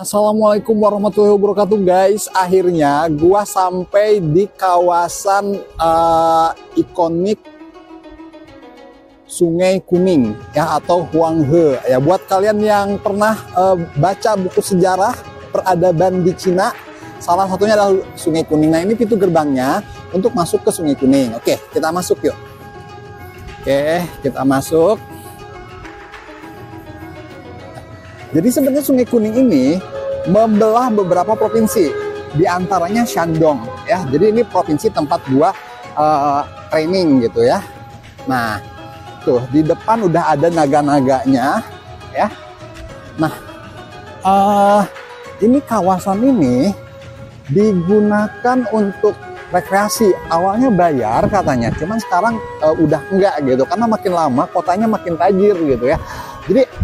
Assalamualaikum warahmatullahi wabarakatuh guys. Akhirnya gua sampai di kawasan ikonik Sungai Kuning ya, atau Huanghe ya. Buat kalian yang pernah baca buku sejarah peradaban di Cina, salah satunya adalah Sungai Kuning. Nah, ini pintu gerbangnya untuk masuk ke Sungai Kuning. Oke, kita masuk yuk. Oke, kita masuk. Jadi sebenarnya Sungai Kuning ini membelah beberapa provinsi, di antaranya Shandong ya. Jadi ini provinsi tempat gua training gitu ya. Nah, tuh di depan udah ada naga-naganya ya. Nah, ini kawasan ini digunakan untuk rekreasi. Awalnya bayar katanya, cuman sekarang udah enggak gitu, karena makin lama kotanya makin tajir gitu ya. Jadi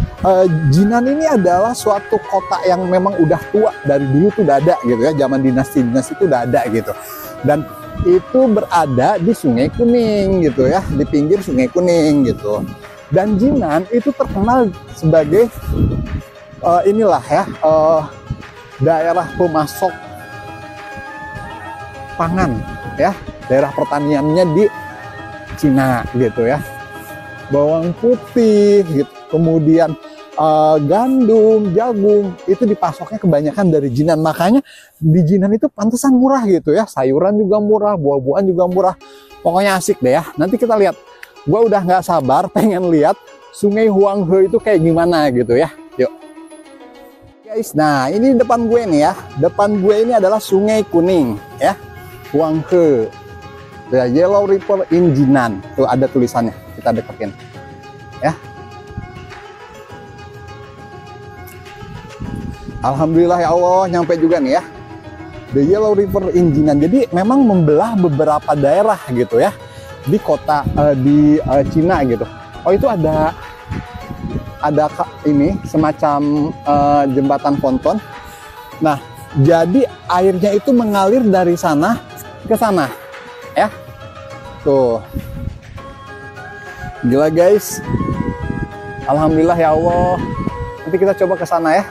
Jinan ini adalah suatu kota yang memang udah tua, dari dulu tuh udah ada gitu ya, zaman dinasti-dinasti itu udah ada gitu. Dan itu berada di Sungai Kuning gitu ya, di pinggir Sungai Kuning gitu. Dan Jinan itu terkenal sebagai inilah ya, daerah pemasok pangan ya, daerah pertaniannya di Cina gitu ya. Bawang putih gitu, kemudian gandum, jagung, itu dipasoknya kebanyakan dari Jinan. Makanya di Jinan itu pantesan murah gitu ya, sayuran juga murah, buah-buahan juga murah. Pokoknya asik deh ya. Nanti kita lihat, gue udah nggak sabar pengen lihat Sungai Huanghe itu kayak gimana gitu ya. Yuk guys, nah ini depan gue nih ya, depan gue ini adalah Sungai Kuning ya, Huanghe, the Yellow River in Jinan. Tuh ada tulisannya, kita deketin ya. Alhamdulillah ya Allah, nyampe juga nih ya, the Yellow River in Jinan. Jadi memang membelah beberapa daerah gitu ya, di kota di Cina gitu. Oh, itu ada ini semacam jembatan ponton. Nah, jadi airnya itu mengalir dari sana ke sana ya. Tuh, gila guys, alhamdulillah ya Allah. Nanti kita coba ke sana ya.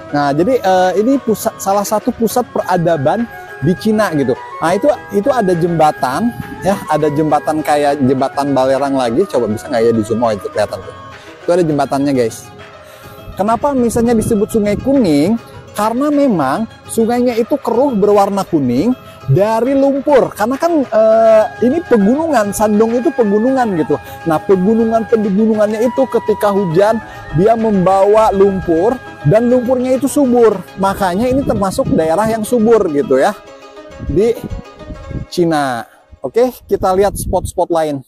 Nah, jadi ini salah satu pusat peradaban di Cina gitu. Nah, itu ada jembatan ya, ada jembatan kayak jembatan Balerang lagi. Coba bisa nggak ya di zoom? Oh, itu kelihatan tuh. Itu ada jembatannya guys. Kenapa misalnya disebut Sungai Kuning? Karena memang sungainya itu keruh berwarna kuning dari lumpur. Karena kan ini pegunungan, Shandong itu pegunungan gitu. Nah, pegunungannya itu ketika hujan dia membawa lumpur, dan lumpurnya itu subur. Makanya ini termasuk daerah yang subur gitu ya di Cina. Oke, kita lihat spot-spot lain.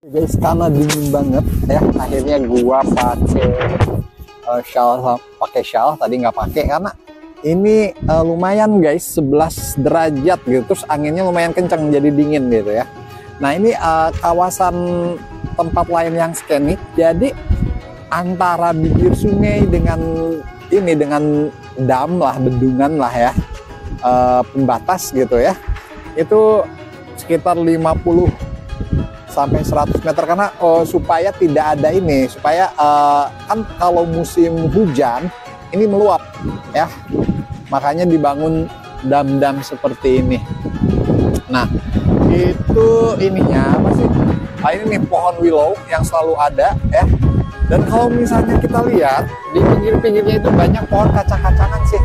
Guys, karena dingin banget ya, akhirnya gua pakai shawl tadi nggak pakai karena ini lumayan guys, 11 derajat gitu, terus anginnya lumayan kencang jadi dingin gitu ya. Nah, ini kawasan tempat lain yang skenik. Jadi antara bibir sungai dengan ini, dengan dam lah, bendungan lah ya, pembatas gitu ya, itu sekitar 50 sampai 100 meter karena supaya tidak ada ini, supaya kan kalau musim hujan ini meluap ya, makanya dibangun dam-dam seperti ini. Nah, itu ininya apa sih? Nah, ini nih pohon willow yang selalu ada ya. Dan kalau misalnya kita lihat di pinggir-pinggirnya itu banyak pohon kacang-kacangan sih.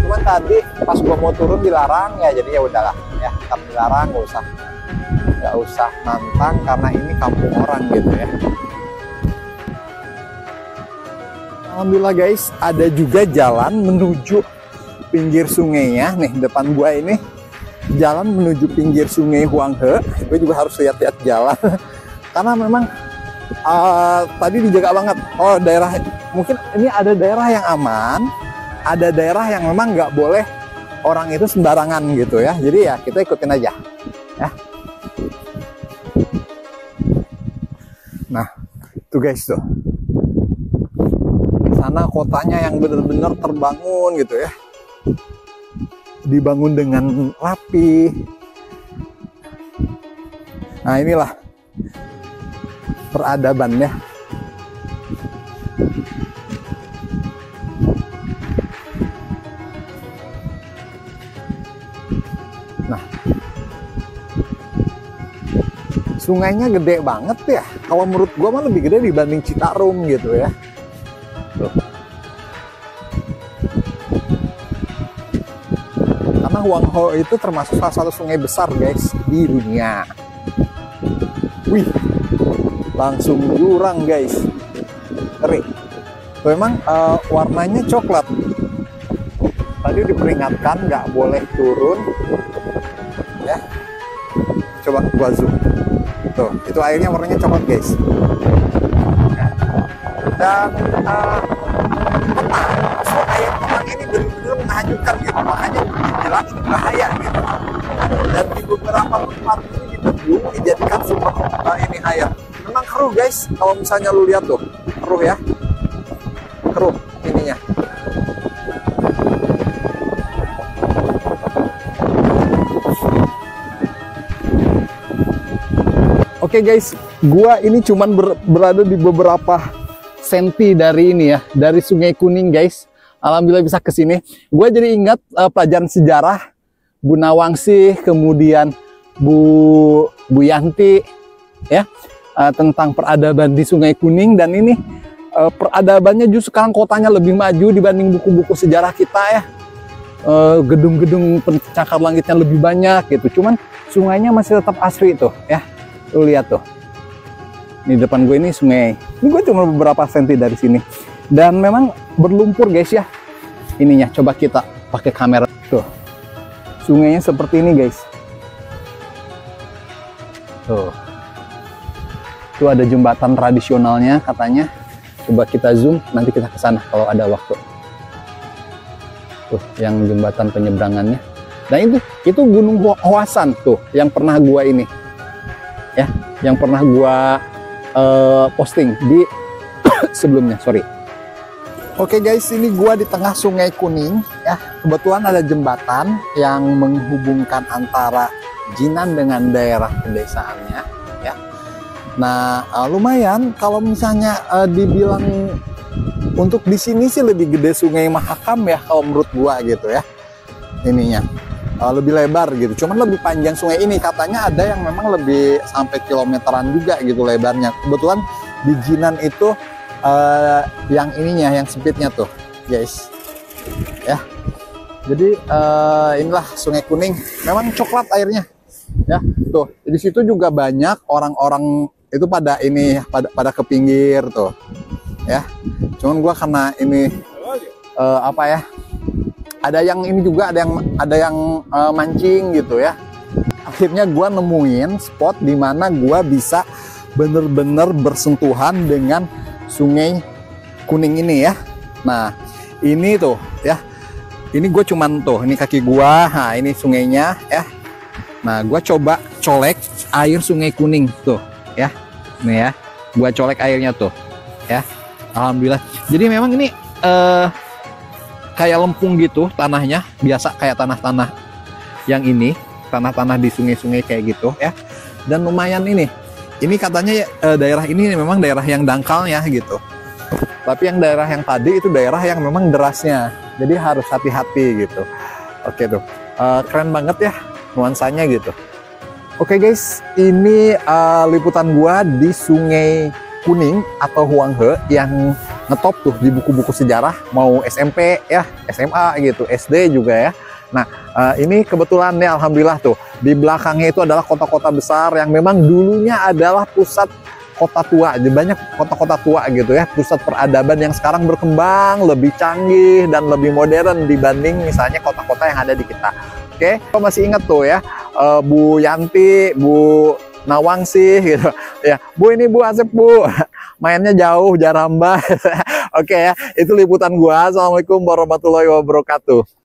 Cuman tadi pas gua mau turun dilarang ya, jadi ya udahlah ya, kami dilarang, nggak usah nantang karena ini kampung orang gitu ya. Alhamdulillah guys, ada juga jalan menuju pinggir sungainya nih, depan gua ini jalan menuju pinggir Sungai Huanghe. Gue juga harus lihat-lihat jalan karena memang tadi dijaga banget. Oh, daerah mungkin ini ada daerah yang aman, ada daerah yang memang nggak boleh orang itu sembarangan gitu ya. Jadi ya kita ikutin aja ya. Nah, tuh guys tuh, di sana kotanya yang bener-bener terbangun gitu ya, dibangun dengan rapi. Nah, inilah peradabannya. sungainya gede banget ya. Kalau menurut gua mah lebih gede dibanding Citarum gitu ya. Tuh. Karena Huang He itu termasuk salah satu sungai besar guys di dunia. Wih, langsung jurang guys. Kering. Tuh emang warnanya coklat. Tadi diperingatkan nggak boleh turun. Ya. Coba gua zoom. Tuh, itu airnya warnanya coklat guys. Dan air tenang ini benar-benar menghanyutkan gitu, makanya dibilang ini bahaya gitu. Dan di beberapa tempat ini diteduh dijadikan sumber ini air. Memang keruh guys, kalau misalnya lu lihat tuh, keruh ya, keruh ininya. Oke guys, gua ini cuman berada di beberapa senti dari ini ya, dari Sungai Kuning guys. Alhamdulillah bisa ke sini. Gua jadi ingat pelajaran sejarah Bu Nawangsih, kemudian Bu Yanti ya, tentang peradaban di Sungai Kuning. Dan ini peradabannya justru sekarang kotanya lebih maju dibanding buku-buku sejarah kita ya. Gedung-gedung pencakar langitnya lebih banyak gitu. Cuman sungainya masih tetap asri tuh ya. Lu lihat tuh, di depan gue ini sungai. Ini gue cuma beberapa senti dari sini, dan memang berlumpur guys ya. Ininya coba kita pakai kamera tuh, sungainya seperti ini guys. Tuh ada jembatan tradisionalnya katanya. Coba kita zoom, nanti kita ke sana kalau ada waktu. Tuh yang jembatan penyeberangannya. Dan itu Gunung Hwasan tuh yang pernah gua ini ya, yang pernah gua posting di sebelumnya, sorry. Oke guys, ini gua di tengah Sungai Kuning ya. Kebetulan ada jembatan yang menghubungkan antara Jinan dengan daerah pedesaannya ya. Nah, lumayan kalau misalnya dibilang untuk di sini sih lebih gede Sungai Mahakam ya kalau menurut gua gitu ya. Ininya lebih lebar gitu, cuman lebih panjang sungai ini. Katanya ada yang memang lebih sampai kilometeran juga gitu lebarnya. Kebetulan di Jinan itu yang ininya, yang sempitnya tuh guys ya. Jadi inilah Sungai Kuning, memang coklat airnya ya. Tuh di situ juga banyak orang-orang itu pada ini, pada ke pinggir tuh ya. Cuman gua karena ini apa ya, ada yang ini juga, ada yang mancing gitu ya. Akhirnya gua nemuin spot di mana gua bisa bener-bener bersentuhan dengan Sungai Kuning ini ya. Nah ini tuh ya, ini gue cuman tuh, ini kaki gua, nah ini sungainya ya. Nah gua coba colek air Sungai Kuning tuh ya, nih ya, gua colek airnya tuh ya. Alhamdulillah. Jadi memang ini kayak lempung gitu tanahnya, biasa kayak tanah-tanah yang ini, tanah-tanah di sungai-sungai kayak gitu ya. Dan lumayan ini katanya daerah ini memang daerah yang dangkalnya gitu. Tapi yang daerah yang tadi itu daerah yang memang derasnya, jadi harus hati-hati gitu. Oke tuh, keren banget ya nuansanya gitu. Oke guys, ini liputan gua di Sungai Kuning atau Huang He yang ngetop tuh di buku-buku sejarah, mau SMP ya, SMA gitu, SD juga ya. Nah ini kebetulan nih alhamdulillah tuh di belakangnya itu adalah kota-kota besar yang memang dulunya adalah pusat kota tua. Jadi banyak kota-kota tua gitu ya, pusat peradaban yang sekarang berkembang lebih canggih dan lebih modern dibanding misalnya kota-kota yang ada di kita. Oke, kalau masih ingat tuh ya, Bu Yanti, Bu Nawangsih gitu ya, Bu ini Bu Asep Bu, mainnya jauh Jaramba. Oke ya, itu liputan gua. Assalamualaikum warahmatullahi wabarakatuh.